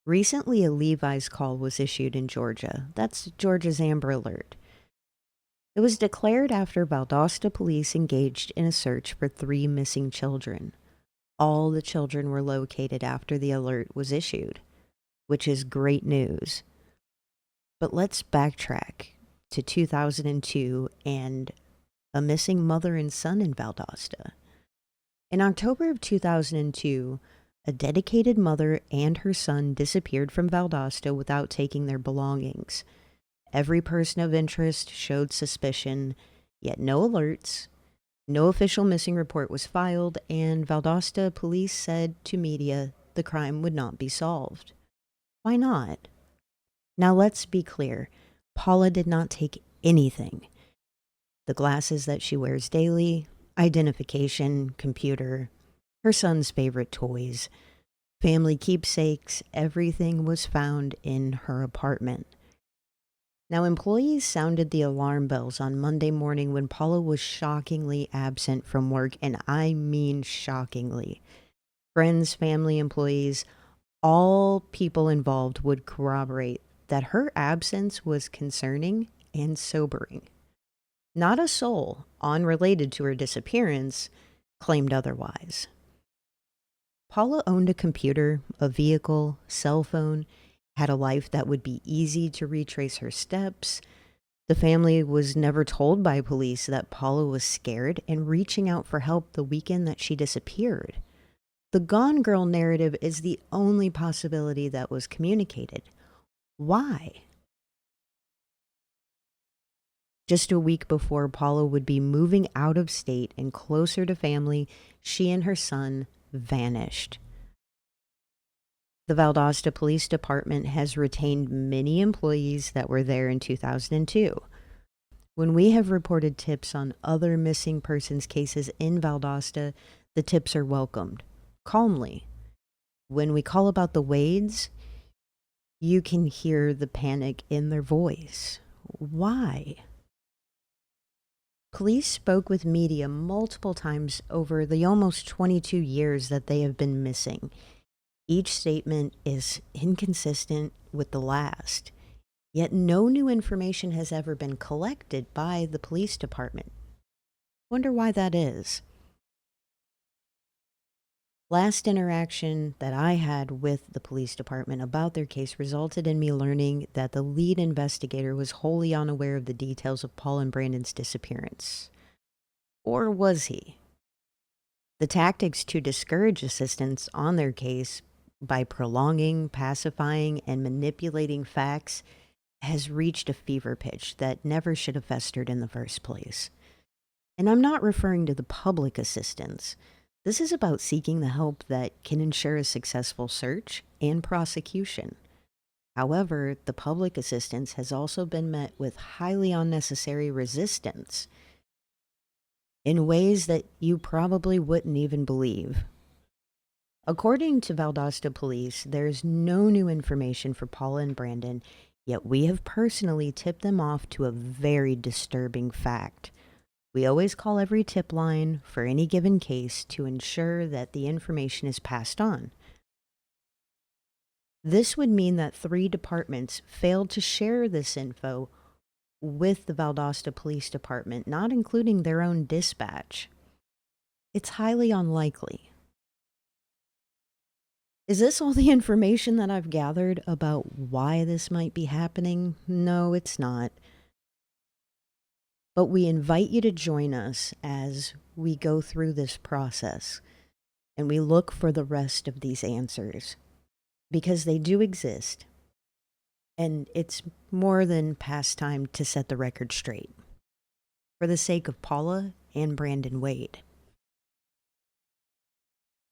Recently, a Levi's call was issued in Georgia. That's Georgia's Amber Alert. It was declared after Valdosta police engaged in a search for 3 missing children. All the children were located after the alert was issued, which is great news. But let's backtrack to 2002 and a missing mother and son in Valdosta. In October of 2002, a dedicated mother and her son disappeared from Valdosta without taking their belongings. Every person of interest showed suspicion, yet no alerts. No official missing report was filed, and Valdosta police said to media the crime would not be solved. Why not? Now let's be clear. Paula did not take anything. The glasses that she wears daily, identification, computer, her son's favorite toys, family keepsakes, everything was found in her apartment. Now, employees sounded the alarm bells on Monday morning when Paula was shockingly absent from work, and I mean shockingly. Friends, family, employees, all people involved would corroborate that her absence was concerning and sobering. Not a soul, unrelated to her disappearance, claimed otherwise. Paula owned a computer, a vehicle, cell phone, had a life that would be easy to retrace her steps. The family was never told by police that Paula was scared and reaching out for help the weekend that she disappeared. The Gone Girl narrative is the only possibility that was communicated. Why? Just a week before Paula would be moving out of state and closer to family, she and her son vanished. The Valdosta Police Department has retained many employees that were there in 2002. When we have reported tips on other missing persons cases in Valdosta, the tips are welcomed, calmly. When we call about the Wades, you can hear the panic in their voice. Why? Police spoke with media multiple times over the almost 22 years that they have been missing. Each statement is inconsistent with the last, yet no new information has ever been collected by the police department. Wonder why that is. Last interaction that I had with the police department about their case resulted in me learning that the lead investigator was wholly unaware of the details of Paul and Brandon's disappearance. Or was he? The tactics to discourage assistance on their case by prolonging, pacifying, and manipulating facts has reached a fever pitch that never should have festered in the first place. And I'm not referring to the public assistance. This is about seeking the help that can ensure a successful search and prosecution. However, the public assistance has also been met with highly unnecessary resistance in ways that you probably wouldn't even believe. According to Valdosta Police, there's no new information for Paula and Brandon, yet we have personally tipped them off to a very disturbing fact. We always call every tip line for any given case to ensure that the information is passed on. This would mean that 3 departments failed to share this info with the Valdosta Police Department, not including their own dispatch. It's highly unlikely. Is this all the information that I've gathered about why this might be happening? No, it's not. But we invite you to join us as we go through this process and we look for the rest of these answers, because they do exist. And it's more than past time to set the record straight for the sake of Paula and Brandon Wade.